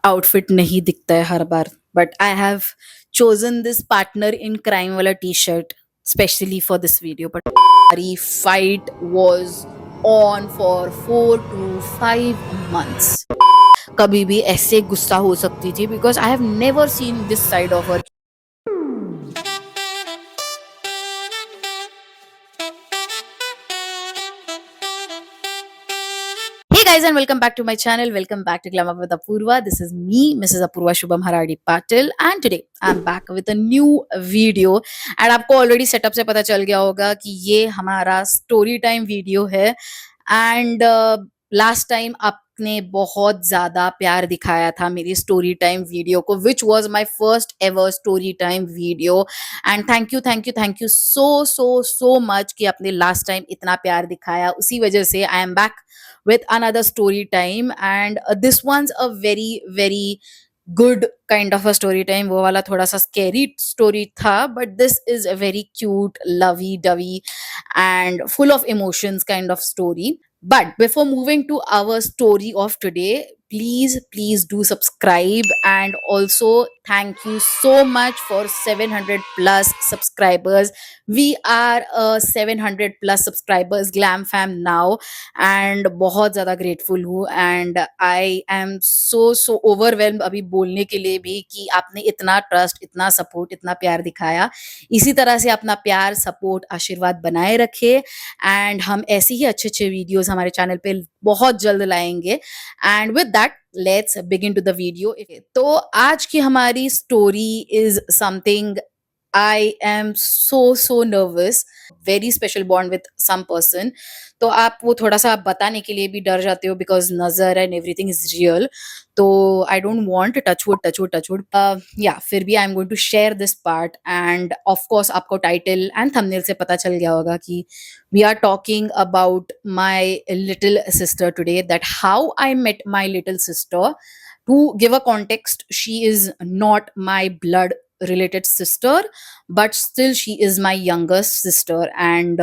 Outfit नहीं दिखता है हर बार, but I have chosen this partner in crime वाला t-shirt specially for this video. But हमारी fight was on for 4 to 5 months. कभी भी ऐसे गुस्सा हो सकती थी because I have never seen this side of her. Hey guys, and welcome back to my channel. Welcome back to Glamour with Apurva. This is me, Mrs. Apurva Shubham Haradi Patil, and today I'm back with a new video. And आपको already setup से पता चल गया होगा कि ये हमारा story time video है. And last time आपने बहुत ज़्यादा प्यार दिखाया था मेरी story time video को, which was my first ever story time video. And thank you so much कि आपने last time इतना प्यार दिखाया. उसी वजह से I am back with another story time, and this one's a very good kind of a story time. वो वाला थोड़ा सा scary story था, but this is a very cute, lovey dovey and full of emotions kind of story. But before moving to our story of today, please do subscribe, and also thank you so much for 700 plus subscribers. We are a 700 plus subscribers glam fam now, and बहुत ज़्यादा grateful हूँ, and I am so overwhelmed अभी बोलने के लिए भी कि आपने इतना ट्रस्ट, इतना सपोर्ट, इतना प्यार दिखाया. इसी तरह से अपना प्यार, सपोर्ट, आशीर्वाद बनाए रखे, एंड हम ऐसे ही अच्छे वीडियोस हमारे चैनल पे बहुत जल्द लाएंगे. And with that let's begin to the video. तो आज की हमारी story is something I am so nervous. Very special bond with some person. तो आप वो थोड़ा सा बताने के लिए भी डर जाते हो because नजर and everything is real. तो I don't want touch wood. Yeah, फिर भी I'm going to share this part, and of course आपको title and thumbnail से पता चल गया होगा कि we are talking about my little sister today. That how I met my little sister. To give a context, she is not my blood related sister, but still she is my youngest sister. And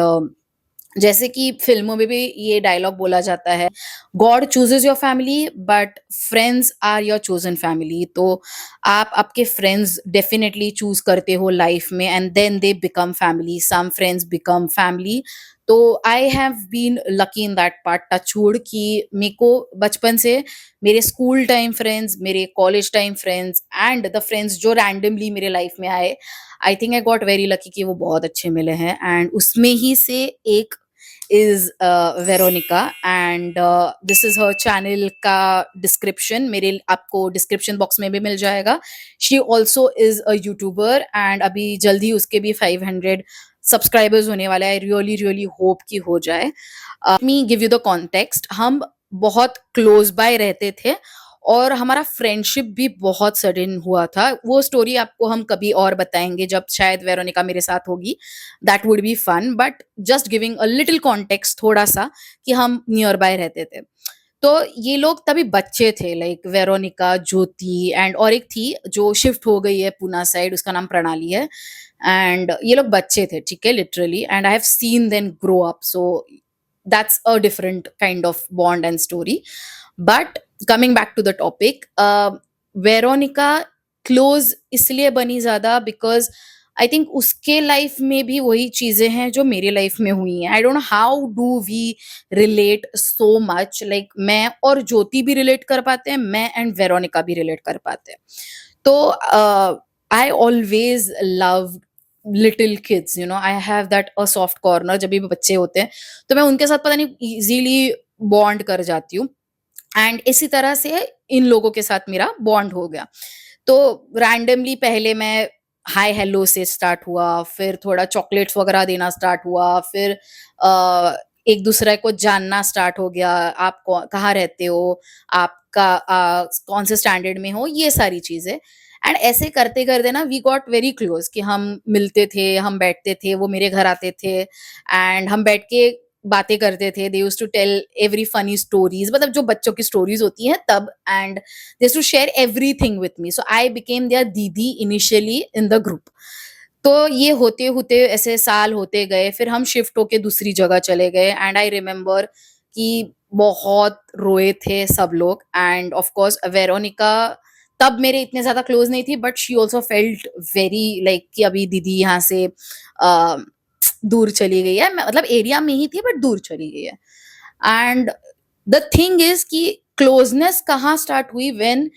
जैसे कि फिल्मों में भी ये dialogue बोला जाता है, God chooses your family but friends are your chosen family. तो आप आपके फ्रेंड्स डेफिनेटली चूज करते हो लाइफ में, and then they become family. Some friends become family. तो I have been lucky in that part. Touch wood कि मेरे को बचपन से मेरे स्कूल टाइम फ्रेंड्स, मेरे college time friends and the friends जो रैंडमली मेरे लाइफ में आए, I think I got very lucky कि वो बहुत अच्छे मिले हैं. एंड उसमें ही से एक is Veronica, and this is her channel का description मेरे आपको description box में भी मिल जाएगा. She also is a YouTuber, and अभी जल्दी उसके भी 500 सब्सक्राइबर्स होने वाला है. रियली होप कि हो जाए. Me give you the context. हम बहुत क्लोज बाय रहते थे और हमारा फ्रेंडशिप भी बहुत सडन हुआ था. वो स्टोरी आपको हम कभी और बताएंगे जब शायद वेरोनिका मेरे साथ होगी. That would be fun, but just giving a little context थोड़ा सा कि हम नियर बाय रहते थे. तो ये लोग तभी बच्चे थे, लाइक वेरोनिका, ज्योति एंड और एक थी जो शिफ्ट हो गई है पूना साइड, उसका नाम प्रणाली है. एंड ये लोग बच्चे थे, ठीक है, literally. And I have seen them grow up. So that's a different kind of bond and story. But coming back to the topic, Veronica close इसलिए बनी ज्यादा बिकॉज आई थिंक उसके लाइफ में भी वही चीजें हैं जो मेरे लाइफ में हुई हैं. I don't know how do we relate so much. Like मैं और ज्योति भी रिलेट कर पाते हैं, मैं एंड वेरोनिका भी रिलेट कर पाते हैं. तो I always love little kids, you know. I have that a soft corner. जब भी बच्चे होते हैं तो मैं उनके साथ पता नहीं इजीली बॉन्ड कर जाती हूँ. एंड इसी तरह से इन लोगों के साथ मेरा बॉन्ड हो गया. तो रैंडमली पहले मैं हाय हेलो से स्टार्ट हुआ, फिर थोड़ा चॉकलेट्स वगैरह देना स्टार्ट हुआ, फिर एक दूसरे को जानना स्टार्ट हो गया. आप कहाँ रहते हो, आपका कौन से स्टैंडर्ड में हो, ये सारी चीजें. एंड ऐसे करते करते ना वी गॉट वेरी क्लोज कि हम मिलते थे, हम बैठते थे, वो मेरे घर आते थे एंड हम बैठ के बातें करते थे. They used to tell every funny stories, मतलब जो बच्चों की स्टोरीज होती हैं तब. And they used to share everything with me. So I became their didi initially in the group. तो ये होते होते ऐसे साल होते गए, फिर हम शिफ्ट होके दूसरी जगह चले गए. एंड आई रिमेम्बर कि बहुत रोए थे सब लोग एंड ऑफ कोर्स वेरोनिका तब मेरे इतने ज़्यादा क्लोज़ नहीं थी but she also felt very like कि अभी दीदी यहाँ से दूर चली गई है। मतलब एरिया में ही थी बट दूर चली गई है। एंड द थिंग इज़ कि क्लोज़नेस कहाँ स्टार्ट हुई व्हेन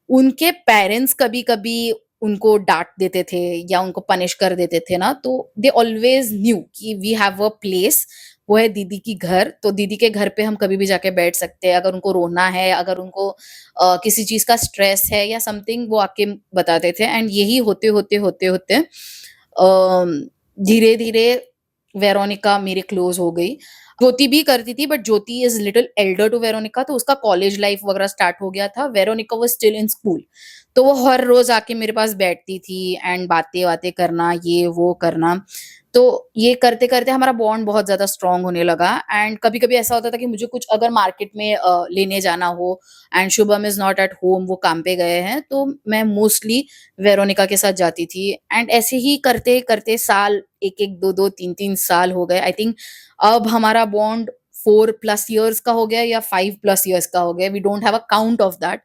उनके पेरेंट्स कभी-कभी उनको डाँट देते थे या उनको पनिश कर देते थे ना, तो दे ऑलवेज़ न्यू कि वी हैव अ प्लेस, वो है दीदी की घर, तो दीदी के घर पे हम कभी भी जाके बैठ सकते हैं। अगर उनको रोना है, अगर उनको किसी चीज़ का स्ट्रेस है या समथिंग वो आके बताते थे एंड यही होते धीरे-धीरे वेरोनिका मेरे क्लोज़ हो गई। ज्योति भी करती थी but Jyoti is little elder to Veronica तो उसका कॉलेज लाइफ वगैरह स्टार्ट हो गया था। Veronica was still in school. तो वो हर रोज़ आके मेरे पास बैठती थी एंड बातें-वातें करना, ये वो करना। तो ये करते-करते हमारा बॉन्ड बहुत ज़्यादा स्ट्रॉन्ग होने लगा एंड कभी-कभी ऐसा होता था कि मुझे कुछ अगर मार्केट में लेने जाना हो and Shubham is not at home, वो काम पे गए हैं, तो मैं मोस्टली वेरोनिका के साथ जाती थी एंड ऐसे ही करते-करते साल 1-1, 2-2, 3-3 साल हो गए। आई थिंक अब हमारा बॉन्ड 4 प्लस इयर्स का हो गया या 5 प्लस इयर्स का हो गया। We don't have a count of that.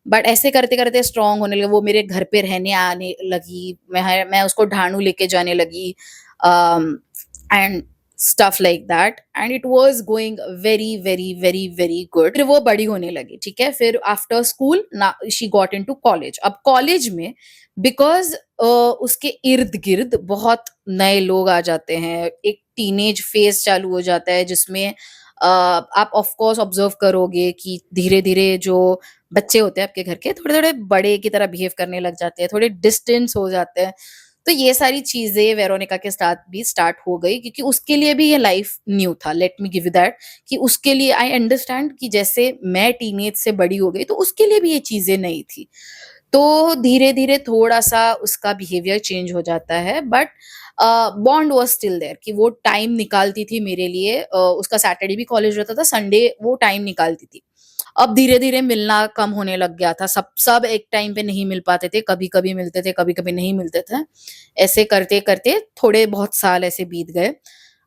But ऐसे करते-करते स्ट्रॉन्ग होने लगे। वो मेरे घर पे रहने आने लगी। मैं उसको ढाणू लेके जाने लगी and stuff like that and it was going very, very, very, very good. फिर वो बड़ी होने लगी, ठीक है? फिर आफ्टर स्कूल ना शी गॉट इंटू कॉलेज। अब कॉलेज में बिकॉज़ उसके इर्द-गिर्द बहुत नए लोग आ जाते हैं। एक टीनेज फेज़ चालू हो जाता है जिसमें आप ऑफ कोर्स ऑब्ज़र्व करोगे कि धीरे-धीरे जो बच्चे होते हैं आपके घर के थोड़े-थोड़े बड़े की तरह बिहेव करने लग जाते हैं, थोड़े डिस्टेंस हो जाते हैं। तो ये सारी चीज़ें वेरोनिका के साथ भी स्टार्ट हो गई क्योंकि उसके लिए भी ये लाइफ न्यू था। Let me give you that कि उसके लिए आई अंडरस्टैंड कि जैसे मैं टीनेज से बड़ी हो गई तो उसके लिए भी ये चीज़ें नई थी। तो धीरे-धीरे थोड़ा-सा उसका बिहेवियर चेंज हो जाता है but bond was still there कि वो टाइम निकालती थी मेरे लिए उसका सैटरडे भी कॉलेज रहता था, संडे वो टाइम निकालती थी। अब धीरे-धीरे मिलना कम होने लग गया था, सब एक टाइम पे नहीं मिल पाते थे, कभी-कभी मिलते थे, कभी-कभी नहीं मिलते थे। ऐसे करते-करते थोड़े बहुत साल ऐसे बीत गए।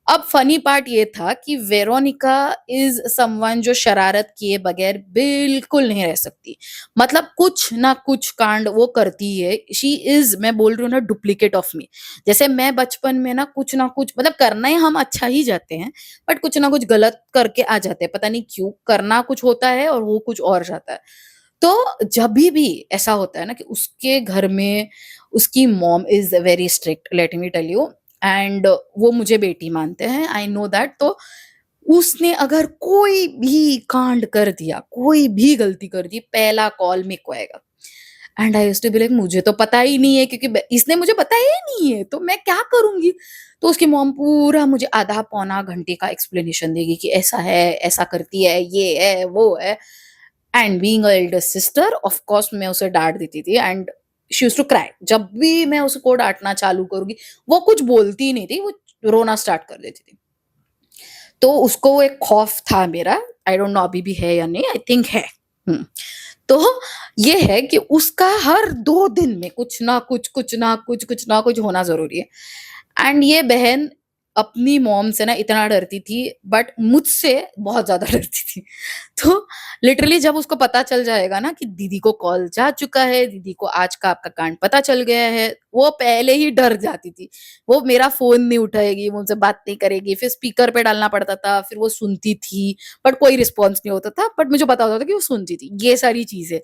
अब फनी पार्ट ये था कि वेरोनिका इज़ समवन जो शरारत किए बगैर बिल्कुल नहीं रह सकती। मतलब कुछ ना कुछ कांड वो करती है। शी इज़ मैं बोल रही हूँ ना डुप्लीकेट ऑफ मी। जैसे मैं बचपन में ना कुछ ना कुछ मतलब करना ही हम अच्छा ही जाते हैं, बट कुछ ना कुछ गलत करके आ जाते हैं। पता नहीं क्यों? करना कुछ होता है और हो कुछ और जाता है। तो जभी भी ऐसा होता है ना कि उसके घर में उसकी mom is very strict let me tell you and वो मुझे बेटी मानते हैं, आई नो दैट। तो उसने अगर कोई भी कांड कर दिया, कोई भी गलती कर दी, पहला कॉल मेरे को आएगा। And I used to be like मुझे तो पता ही नहीं है क्योंकि इसने मुझे बताया ही नहीं है, तो मैं क्या करूँगी? तो उसकी मॉम पूरा मुझे आधा पौना घंटे का एक्सप्लेनेशन देगी कि ऐसा है, ऐसा करती है, ये है, वो है। And being a elder sister of course मैं उसे डाँट देती थी and she used to cry. जब भी मैं उसको डाँटना चालू करूँगी, वो कुछ बोलती ही नहीं थी, वो रोना स्टार्ट कर देती थी। तो उसको वो एक खौफ था मेरा, आई डोंट नो अभी भी है या नहीं, आई थिंक है। हुँ। तो ये है कि उसका हर 2 दिन में कुछ ना कुछ, कुछ ना कुछ, कुछ ना कुछ होना ज़रूरी है। एंड ये बहन अपनी मॉम से ना इतना डरती थी बट मुझसे बहुत ज़्यादा डरती थी। तो लिटरली जब उसको पता चल जाएगा ना कि दीदी को कॉल जा चुका है, दीदी को आज का आपका कांड पता चल गया है, वो पहले ही डर जाती थी। वो मेरा फ़ोन नहीं उठाएगी, मुझसे बात नहीं करेगी, फिर स्पीकर पे डालना पड़ता था, फिर वो सुनती थी, बट कोई रिस्पॉन्स नहीं होता था, बट मुझे पता होता था कि वो सुनती थी, ये सारी चीज़ें।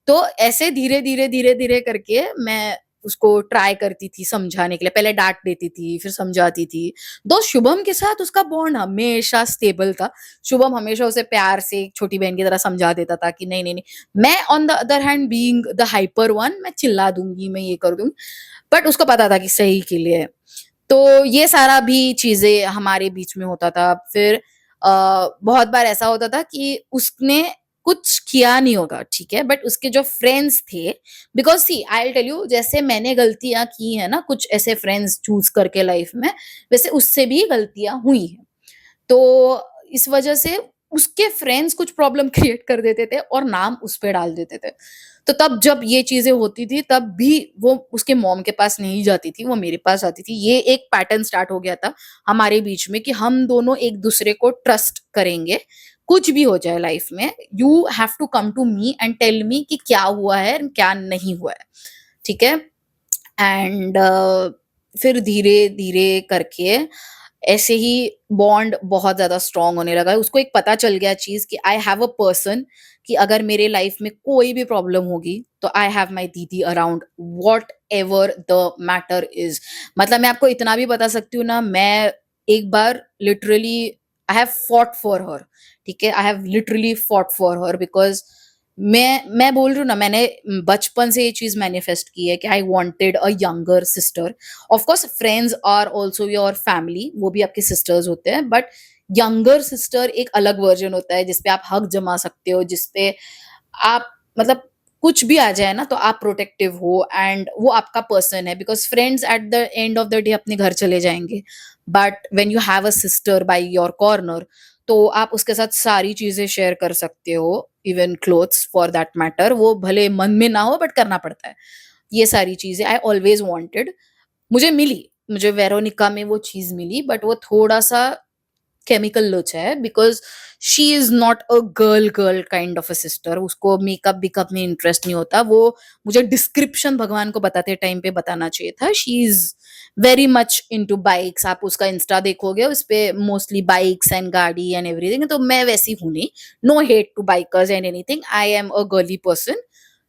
तो ऐसे धीरे-धीरे, धीरे-धीरे करके मैं उसको ट्राई करती थी समझाने के लिए, पहले डाँट देती थी, फिर समझाती थी। दो शुभम के साथ उसका बॉन्ड हमेशा स्टेबल था। शुभम हमेशा उसे प्यार से एक छोटी बहन की तरह समझा देता था कि नहीं, नहीं, नहीं। मैं on the other hand being the hyper one मैं चिल्ला दूँगी, मैं ये कर दूँगी, बट उसको पता था कि सही के लिए है। तो ये सारा भी चीज़ें हमारे बीच में होता था। फिर बहुत बार ऐसा होता था कि उसने कुछ किया नहीं होगा, ठीक है? बट उसके जो फ्रेंड्स थे because see I will tell you जैसे मैंने गलतियाँ की हैं ना कुछ ऐसे फ्रेंड्स चूज़ करके लाइफ़ में, वैसे उससे भी गलतियाँ हुई हैं। तो इस वजह से उसके फ्रेंड्स कुछ प्रॉब्लम क्रिएट कर देते थे और नाम उस पे डाल देते थे। तो तब जब ये चीज़ें होती थी तब भी वो उसके मॉम के पास नहीं जाती थी, वो मेरे पास आती थी। ये एक पैटर्न स्टार्ट हो गया था हमारे बीच में कि हम दोनों एक-दूसरे को ट्रस्ट करेंगे। कुछ भी हो जाए लाइफ में, you have to come to me and tell me कि क्या हुआ है and क्या नहीं हुआ है, ठीक है। एंड फिर धीरे धीरे करके ऐसे ही बॉन्ड बहुत ज्यादा स्ट्रांग होने लगा। उसको एक पता चल गया चीज कि आई हैव अ पर्सन, कि अगर मेरे लाइफ में कोई भी प्रॉब्लम होगी तो आई हैव माई दीदी around, what ever the matter is. मतलब मैं आपको इतना भी बता सकती हूँ ना, मैं एक बार literally I have fought for her, ठीक है, I have literally fought for her because मैं बोल रही हूँ ना, मैंने बचपन से ये चीज मैनिफेस्ट की है कि I wanted a younger sister. Of course friends are also your family, वो भी आपके सिस्टर्स होते हैं, बट यंगर सिस्टर एक अलग वर्जन होता है जिसपे आप हक जमा सकते हो, जिसपे आप मतलब कुछ भी आ जाए ना तो आप प्रोटेक्टिव हो एंड वो आपका पर्सन है। Because friends at the end of the day अपने घर चले जाएंगे, but when you have a sister by your corner तो आप उसके साथ सारी चीजें शेयर कर सकते हो, even clothes for that matter, वो भले मन में ना हो बट करना पड़ता है। ये सारी चीजें आई ऑलवेज वांटेड, मुझे मिली, मुझे वेरोनिका में वो चीज मिली, बट वो थोड़ा सा केमिकल लुच है because she is not a girl girl kind of a sister. उसको मेकअप बिकअप में इंटरेस्ट नहीं होता। वो मुझे डिस्क्रिप्शन भगवान को बताते टाइम पे बताना चाहिए था। She is very much into bikes. आप उसका इंस्टा देखोगे, उस पे मोस्टली बाइक्स एंड गाड़ी एंड एवरीथिंग। तो मैं वैसी हूं नहीं, no hate to bikers and anything, I am a girly person.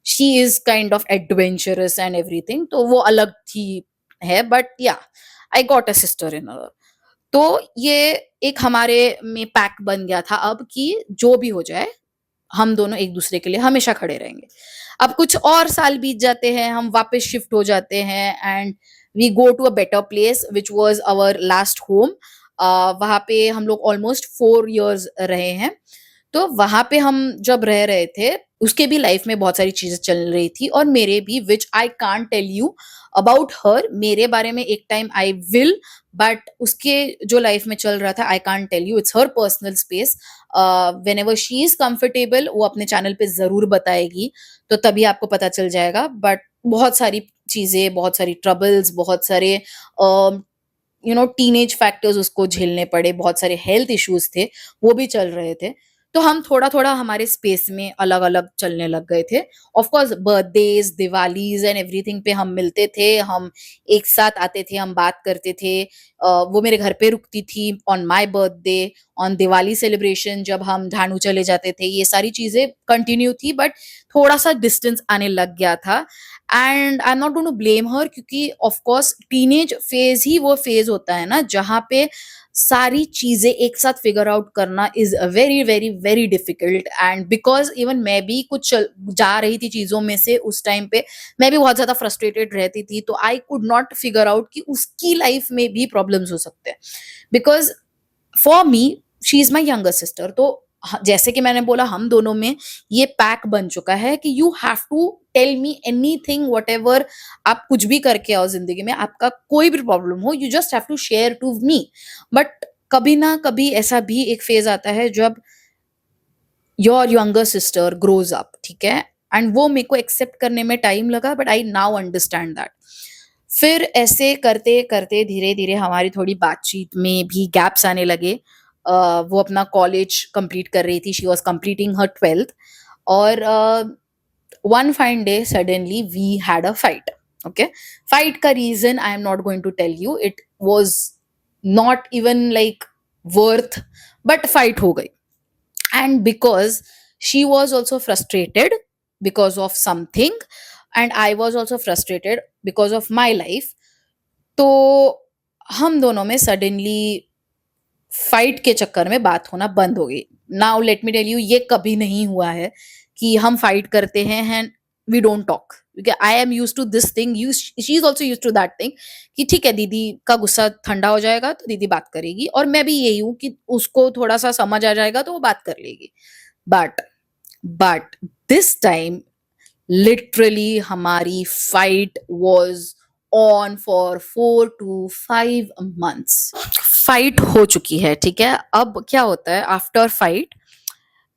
She is kind of adventurous and everything, तो वो अलग थी है। बट या I got a sister in अ, तो ये एक हमारे में पैक बन गया था अब कि जो भी हो जाए हम दोनों एक दूसरे के लिए हमेशा खड़े रहेंगे। अब कुछ और साल बीत जाते हैं, हम वापस शिफ्ट हो जाते हैं and we go to a better place which was our last home. वहां पे हम लोग ऑलमोस्ट 4 years रहे हैं। तो वहां पे हम जब रह रहे थे, उसके भी लाइफ में बहुत सारी चीजें चल रही थी और मेरे भी, which I can't tell you about her. मेरे बारे में एक टाइम आई विल, बट उसके जो लाइफ में चल रहा था I can't tell you, it's her personal space. Whenever she is comfortable वो अपने चैनल पे जरूर बताएगी, तो तभी आपको पता चल जाएगा। बट बहुत सारी चीजें, बहुत सारी ट्रबल्स, बहुत सारे टीनेज फैक्टर्स उसको झेलने पड़े, बहुत सारे हेल्थ इश्यूज थे, वो भी चल रहे थे। तो हम थोड़ा थोड़ा हमारे स्पेस में अलग अलग चलने लग गए थे। Of course birthdays, Diwalis and everything पे हम मिलते थे, हम एक साथ आते थे, हम बात करते थे। वो मेरे घर पे रुकती थी on my birthday, on Diwali celebration जब हम ढाणू चले जाते थे, ये सारी चीजें कंटिन्यू थी। बट थोड़ा सा डिस्टेंस आने लग गया था and I am not going to blame her, क्योंकि ऑफ कोर्स टीनेज फेज ही वो फेज होता है ना जहाँ पे सारी चीजें एक साथ फिगर आउट करना is very very very difficult. And because even मैं भी कुछ जा रही थी चीजों में से, उस टाइम पे मैं भी बहुत ज्यादा फ्रस्ट्रेटेड रहती थी, तो I could not figure out कि उसकी लाइफ में भी प्रॉब्लम्स हो सकते हैं। Because for me she is my younger sister. तो जैसे कि मैंने बोला, हम दोनों में ये पैक बन चुका है कि you have to tell me anything, whatever आप कुछ भी करके आओ जिंदगी में, आपका कोई भी प्रॉब्लम हो, you just have to share to me. But कभी ना कभी ऐसा भी एक फेज आता है जब your younger sister grows up, ठीक है, एंड वो मेरे को एक्सेप्ट करने में टाइम लगा, but I now understand that. फिर ऐसे करते करते धीरे धीरे हमारी थोड़ी बातचीत में भी गैप्स आने लगे। वो अपना कॉलेज कंप्लीट कर रही थी, she was completing her 12th, और one fine day suddenly we had a fight. Okay, fight का reason I am not going to tell you, it was not even like worth, but fight हो गई। and because she was also frustrated because of something and I was also frustrated because of my life, तो हम दोनों में suddenly fight के चक्कर में बात होना बंद हो गई। Now let me tell you, ये कभी नहीं हुआ है कि हम फाइट करते हैं and we don't talk. I am use to this thing, she is also use to that thing, कि ठीक है दीदी का गुस्सा ठंडा हो जाएगा तो दीदी बात करेगी, और मैं भी यही हूँ कि उसको थोड़ा सा समझ आ जाएगा तो वो बात कर लेगी। But but this time literally हमारी fight was on for 4 to 5 months। Fight हो चुकी है, ठीक है। अब क्या होता है आफ्टर फाइट,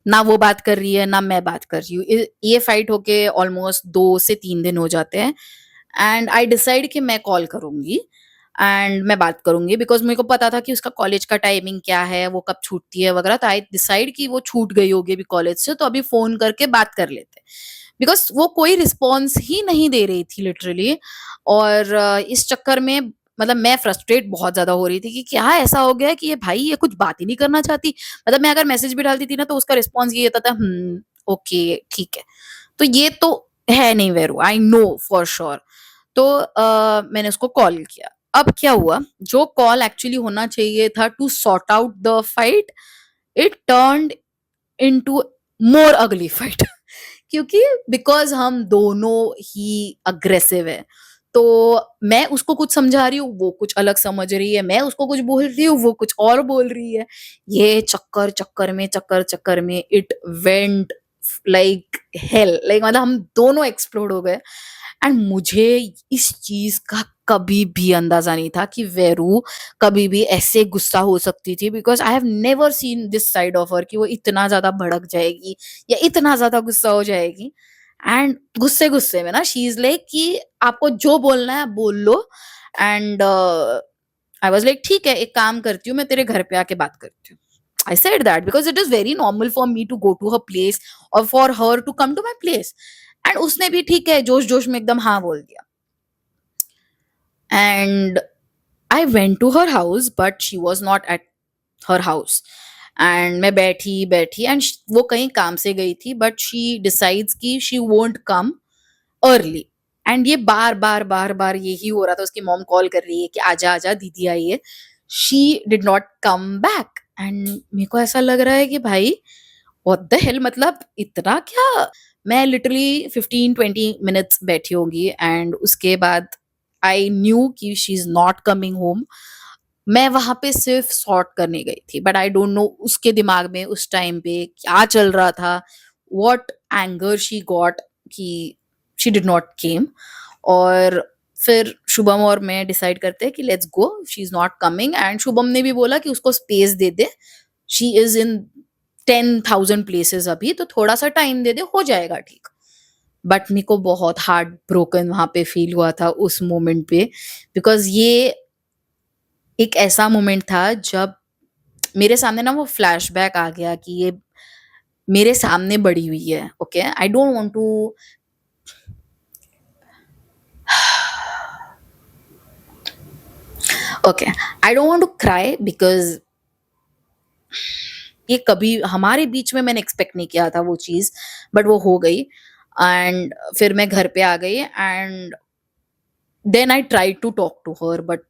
ना वो बात कर रही है ना मैं बात कर रही हूँ। ये फाइट होके ऑलमोस्ट 2 से 3 दिन हो जाते हैं एंड आई डिसाइड कि मैं कॉल करूंगी। एंड मैं बात करूँगी बिकॉज़ मेरे को पता था कि उसका कॉलेज का टाइमिंग क्या है, वो कब छूटती है वगैरह, तो आई डिसाइड कि वो छूट गई होगी अभी कॉलेज से, तो अभी फ़ोन करके बात कर लेते हैं। बिकॉज़ वो कोई रिस्पॉन्स ही नहीं दे रही थी लिटरली। और इस चक्कर में मतलब मैं फ्रस्ट्रेट बहुत ज़्यादा हो रही थी कि क्या ऐसा हो गया है कि ये भाई ये कुछ बात ही नहीं करना चाहती। मतलब मैं अगर मैसेज भी डालती थी ना तो उसका रिस्पॉन्स ये आता था ओके, ठीक है। तो ये तो है नहीं वेरू, आई नो फॉर श्योर। तो मैंने उसको कॉल किया। अब क्या हुआ, जो कॉल एक्चुअली होना चाहिए था to sort out the fight, it turned into more ugly fight क्योंकि बिकॉज़ हम दोनों ही अग्रेसिव हैं। तो मैं उसको कुछ समझा रही हूँ, वो कुछ अलग समझ रही है, मैं उसको कुछ बोल रही हूँ, वो कुछ और बोल रही है। ये चक्कर-चक्कर में it went like hell, like मतलब हम दोनों एक्सप्लोड हो गए। एंड मुझे इस चीज़ का कभी भी अंदाज़ा नहीं था कि वेरू कभी भी ऐसे गुस्सा हो सकती थी, because I have never seen this side of her कि वो इतना ज़्यादा भड़क जाएगी या इतना ज़्यादा गुस्सा हो जाएगी। एंड गुस्से-गुस्से में ना शी इज़ लाइक कि आपको जो बोलना है आप बोल लो। एंड आई वाज़ लाइक ठीक है, एक काम करती हूँ, मैं तेरे घर पे आके बात करती हूँ। I said that because it is very normal for me to go to her place or for her to come to my place. And उसने भी ठीक है जोश-जोश में एकदम हाँ बोल दिया। And I went to her house but she was not at her house. And मैं बैठी एंड वो कहीं काम से गई थी, बट शी डिसाइड्स कि she won't come early. And ये बार बार यही हो रहा था, उसकी मॉम कॉल कर रही है कि आजा आजा दीदी आई है। She did not come back and मेरे को ऐसा लग रहा है कि भाई व्हाट द हेल, मतलब इतना क्या। मैं लिटरली 15-20 मिनट्स बैठी होंगी एंड उसके बाद आई न्यू कि she is not coming home. मैं वहां पे सिर्फ सॉर्ट करने गई थी, बट आई डोंट नो उसके दिमाग में उस टाइम पे क्या चल रहा था, व्हाट एंगर शी गॉट कि शी डिड नॉट केम। और फिर शुभम और मैं डिसाइड करते हैं कि let's go, she is not coming. And Shubham ने भी बोला कि उसको space they they, she is in 10,000 places अभी, तो थोड़ा सा टाइम दे दे, हो जाएगा ठीक। बट मेरे को बहुत हार्ट ब्रोकन वहां पे फील हुआ था उस मोमेंट पे, बिकॉज ये एक ऐसा मोमेंट था जब मेरे सामने ना वो फ्लैशबैक आ गया कि ये मेरे सामने बड़ी हुई है। Okay, I don't want to okay, I don't want to cry because ये कभी हमारे बीच में मैंने एक्सपेक्ट नहीं किया था वो चीज, बट वो हो गई। एंड फिर मैं घर पे आ गई and then I try to talk to her, but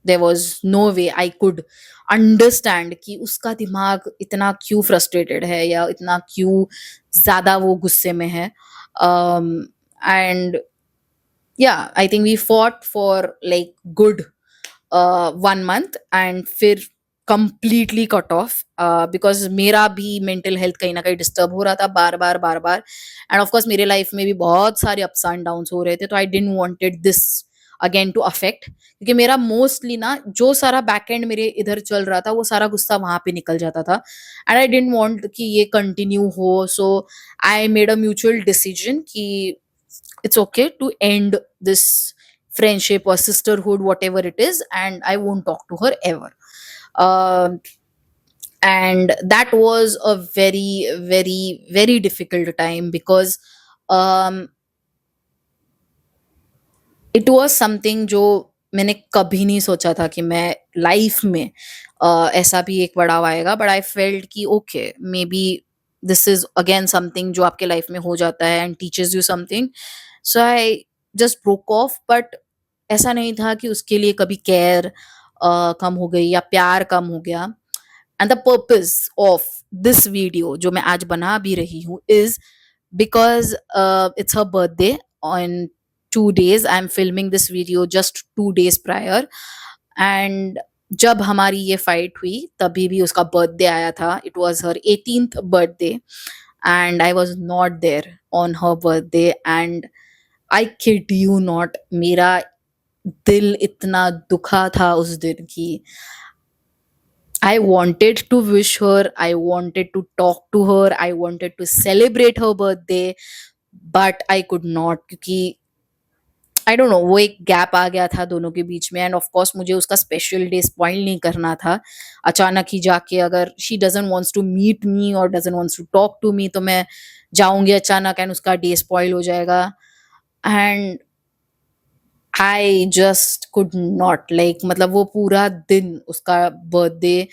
there was no way I could understand कि उसका दिमाग इतना क्यों फ्रस्ट्रेटेड है या इतना क्यों ज्यादा वो गुस्से में है। And yeah I think we fought for like good 1 month and फिर कंप्लीटली कट ऑफ, बिकॉज मेरा भी मेंटल हेल्थ कहीं ना कहीं डिस्टर्ब हो रहा था बार बार। एंड ऑफ कोर्स मेरे लाइफ में भी बहुत सारे अप्स एंड डाउन्स हो रहे थे, तो I didn't wanted this again to affect, क्योंकि मेरा मोस्टली ना जो सारा बैक एंड मेरे इधर चल रहा था वो सारा गुस्सा वहां पे निकल जाता था। एंड आई डिडंट वांट कि ये कंटिन्यू हो, so I made a mutual decision कि it's okay to end this friendship or sisterhood, whatever it is, and I won't talk to her ever. Um and that was a very difficult time because um it was something जो मैंने कभी नहीं सोचा था कि मैं life में ऐसा भी एक पड़ाव आएगा, बट आई फेल्ट कि okay may be this is again something जो आपके लाइफ में हो जाता है and teaches you something. So I just broke of, but ऐसा नहीं था कि उसके लिए कभी केयर कम हो गई या प्यार कम हो गया। And the purpose of this video जो मैं आज बना भी रही हूँ is because it's her birthday on 2 days. I'm filming this video just 2 days prior. And जब हमारी ये फाइट हुई तभी भी उसका बर्थडे आया था, it was her 18th birthday and I was not there on her birthday. And I kid you not, मेरा दिल इतना दुखा था उस दिन की I wanted to wish her, I wanted to talk to her, I wanted to celebrate her birthday, but I could not क्योंकि आई don't no, वो एक गैप आ गया था दोनों के बीच में, एंड ऑफ कोर्स मुझे उसका स्पेशल डे स्पॉइल नहीं करना था। अचानक ही जाके अगर she doesn't wants to meet me और doesn't wants to talk to me, तो मैं जाऊँगी अचानक एंड उसका डे स्पॉइल हो जाएगा। And I just could not, like मतलब वो पूरा दिन उसका birthday,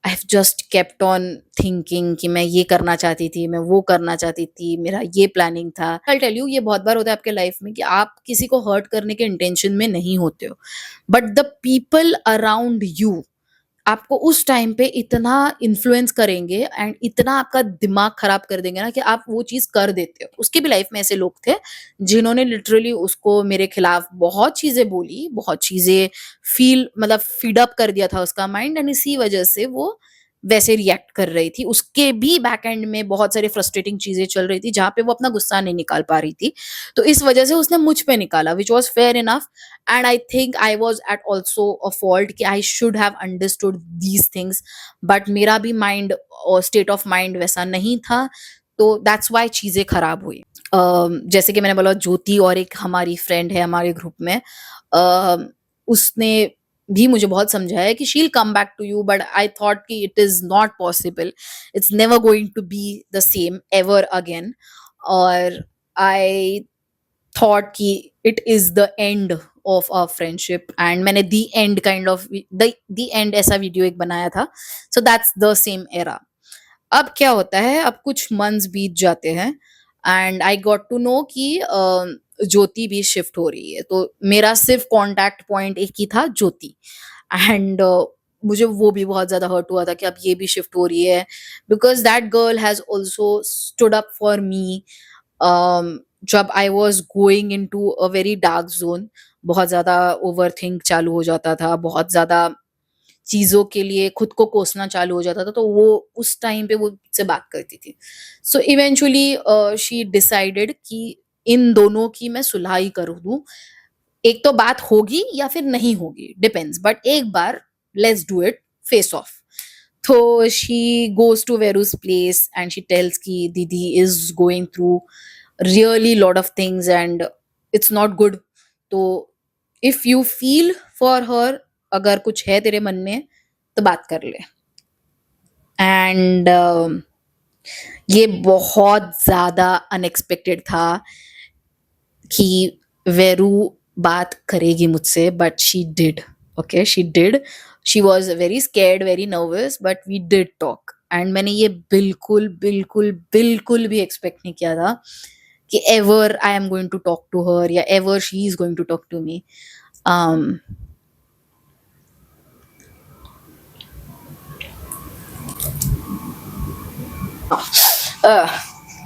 I have just kept on thinking कि मैं ये करना चाहती थी, मैं वो करना चाहती थी, मेरा ये प्लानिंग था। आई टेल यू, ये बहुत बार होता है आपके लाइफ में कि आप किसी को हर्ट करने के इंटेंशन में नहीं होते हो, but the people around you आपको उस टाइम पे इतना इन्फ्लुएंस करेंगे एंड इतना आपका दिमाग खराब कर देंगे ना कि आप वो चीज कर देते हो। उसकी भी लाइफ में ऐसे लोग थे जिन्होंने लिटरली उसको मेरे खिलाफ बहुत चीजें बोली, बहुत चीजें फील मतलब फीड अप कर दिया था उसका माइंड, एंड इसी वजह से वो वैसे रिएक्ट कर रही थी। उसके भी बैक एंड में बहुत सारी फ्रस्ट्रेटिंग चीजें चल रही थी जहां पे वो अपना गुस्सा नहीं निकाल पा रही थी, तो इस वजह से उसने मुझ पे निकाला, which was fair enough. And I think I was at also a fault कि I should have understood these things, but मेरा भी माइंड और स्टेट ऑफ माइंड वैसा नहीं था, तो दैट्स वाई चीजें खराब हुई। जैसे कि मैंने बोला, ज्योति और एक हमारी फ्रेंड है हमारे ग्रुप में, उसने भी मुझे बहुत समझाया है कि she'll come back to you, but I thought कि it is not possible, it's never going to be the same ever again. और आई थॉट कि it is the end of a friendship, and मैंने the end kind of the end ऐसा video एक बनाया था, so that's the same era. अब क्या होता है, अब कुछ मंथ्स बीत जाते हैं and I got to know कि ज्योति भी शिफ्ट हो रही है, तो मेरा सिर्फ कांटेक्ट पॉइंट एक ही था, ज्योति। एंड मुझे वो भी बहुत ज्यादा हर्ट हुआ था कि अब ये भी शिफ्ट हो रही है, because that girl has also stood up for me. जब I was going in to a very dark zone, बहुत ज्यादा ओवर थिंक चालू हो जाता था, बहुत ज्यादा चीजों के लिए खुद को कोसना चालू हो जाता था, तो वो उस टाइम पे वो मुझसे बात करती थी। सो इवेंचुअली शी डिसाइडेड कि इन दोनों की मैं सुलह ही कर दूं, एक तो बात होगी या फिर नहीं होगी, डिपेंड्स, बट एक बार let's do it face off. तो she goes to Veru's place and she tells कि दीदी is going through really lot of things and it's not good, तो if you feel for her, अगर कुछ है तेरे मन में तो बात कर ले। एंड ये बहुत ज्यादा अनएक्सपेक्टेड था कि वेरू बात करेगी मुझसे, but she did. Okay, she did. She was very scared, very nervous, but we did talk. And मैंने ये बिल्कुल बिल्कुल बिल्कुल भी एक्सपेक्ट नहीं किया था कि ever I am going to talk to her या ever she is going to talk to me.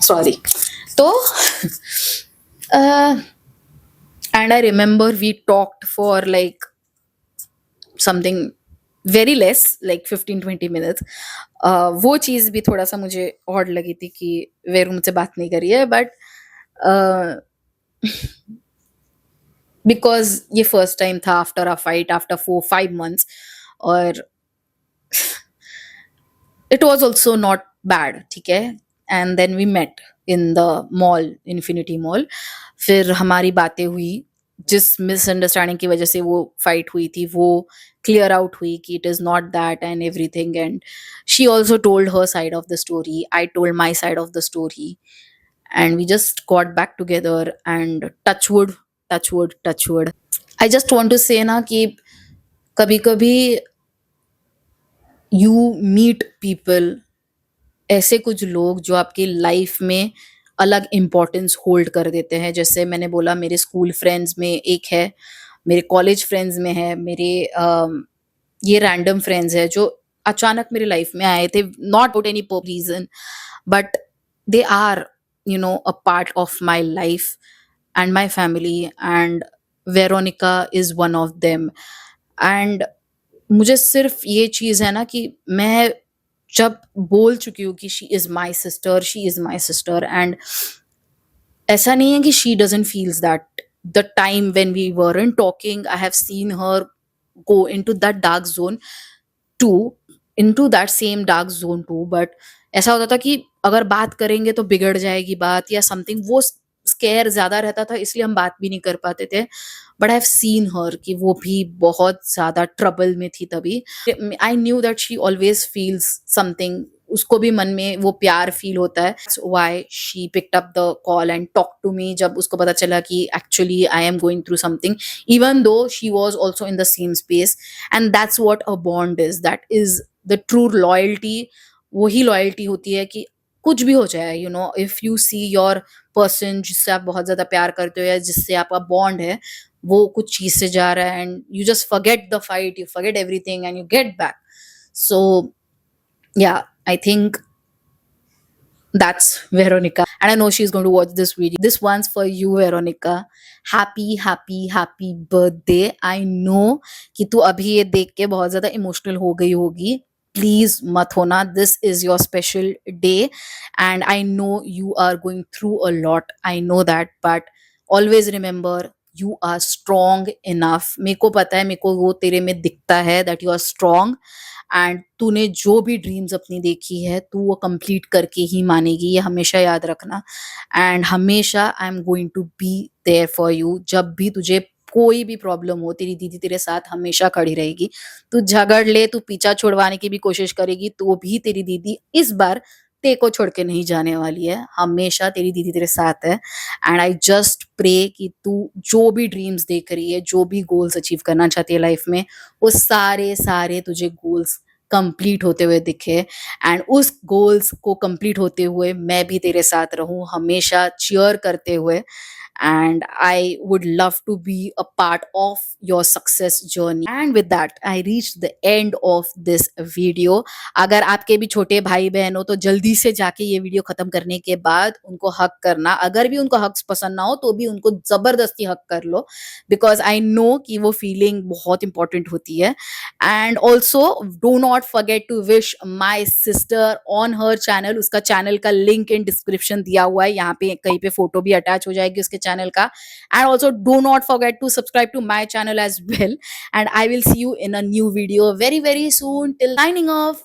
Sorry. तो and I remember we talked for like something very less, like 15-20 minutes. वो चीज़ भी थोड़ा सा मुझे ऑड लगी थी कि वेरू मुझसे बात नहीं करी है, बट बिकॉज ये फर्स्ट टाइम था after a fight, after 4-5 months, और it was also not bad, ठीक है। And then we met in the mall, Infinity mall. फिर हमारी बातें हुई, जिस मिसअंडरस्टैंडिंग की वजह से वो फाइट हुई थी वो क्लियर आउट हुई कि it is not that and everything, and she also told her side of the story, I told my side of the story, and we just got back together, and touch wood, touch wood, touch wood, I just want to say ना कि कभी कभी you meet people, ऐसे कुछ लोग जो आपकी life में अलग इम्पोर्टेंस होल्ड कर देते हैं। जैसे मैंने बोला, मेरे स्कूल फ्रेंड्स में एक है, मेरे कॉलेज फ्रेंड्स में है, मेरे ये रैंडम फ्रेंड्स है जो अचानक मेरी लाइफ में आए थे, not out any reason, but they are a part of my life and my family, and Veronica is one of them. And मुझे सिर्फ ये चीज़ है ना कि मैं जब बोल चुकी हूँ कि she is my sister, she is my sister, and ऐसा नहीं है कि she doesn't feels that. The time when we weren't talking, I have seen her go into that dark zone too, into that same dark zone too, but ऐसा होता था कि अगर बात करेंगे तो बिगड़ जाएगी बात या समथिंग, वो स्केयर ज़्यादा रहता था इसलिए हम बात भी नहीं कर पाते थे। But I have seen her कि वो भी बहुत ज़्यादा ट्रबल में थी तभी। I knew that she always feels something, उसको भी मन में वो प्यार फ़ील होता है। That's why she picked up the call and talked to me जब उसको पता चला कि actually I am going through something, even though she was also in the same space. And that's what a bond is, that is the true loyalty. वही loyalty होती है कि कुछ भी हो जाए, you know, if you see your person जिससे आप बहुत ज़्यादा प्यार करते हो या जिससे आपका बॉन्ड है, वो कुछ चीज़ से जा रहा है and you just forget the fight, you forget everything and you get back. So yeah, I think that's Veronica. And I know she's going to watch this video. This one's for you, Veronica. Happy, happy, happy birthday. I know कि तू अभी ये देख के बहुत ज़्यादा emotional हो गई होगी. Please मत होना. This is your special day. And I know you are going through a lot. I know that. But always remember, you are strong enough. मेरे को पता है, मेरे को वो तेरे में दिखता है that you are strong. And तूने जो भी ड्रीम्स अपनी देखी है तू वो कंप्लीट करके ही मानेगी, ये हमेशा याद रखना। एंड हमेशा I am going to be there for you. जब भी तुझे कोई भी प्रॉब्लम हो, तेरी दीदी तेरे साथ हमेशा खड़ी रहेगी। तू झगड़ ले, तू पीछा छुड़वाने की भी कोशिश करेगी तो भी तेरी दीदी इस बार तेरे को छोड़ के नहीं जाने वाली है। हमेशा तेरी दीदी तेरे साथ है। एंड आई जस्ट प्रे कि तू जो भी ड्रीम्स देख रही है, जो भी गोल्स अचीव करना चाहती है लाइफ में, वो सारे सारे तुझे गोल्स कंप्लीट होते हुए दिखे। एंड उस गोल्स को कंप्लीट होते हुए मैं भी तेरे साथ रहूं, हमेशा चीयर करते हुए। and I would love to be a part of your success journey. And with that, I reached the end of this video. अगर आपके भी छोटे भाई बहन हो तो जल्दी से जाके ये वीडियो खत्म करने के बाद उनको हक करना। अगर भी उनको हक्स पसंद ना हो तो भी उनको जबरदस्ती हक कर लो, बिकॉज आई नो कि वो फीलिंग बहुत इंपॉर्टेंट होती है। And also do not forget to wish my sister on her channel. उसका चैनल का लिंक इन डिस्क्रिप्शन दिया हुआ है, यहाँ पे कहीं पे फोटो भी अटैच हो जाएगी उसके चैनल का। And also do not forget to subscribe to my channel as well. And I will see you in a new video very very soon. Till signing of.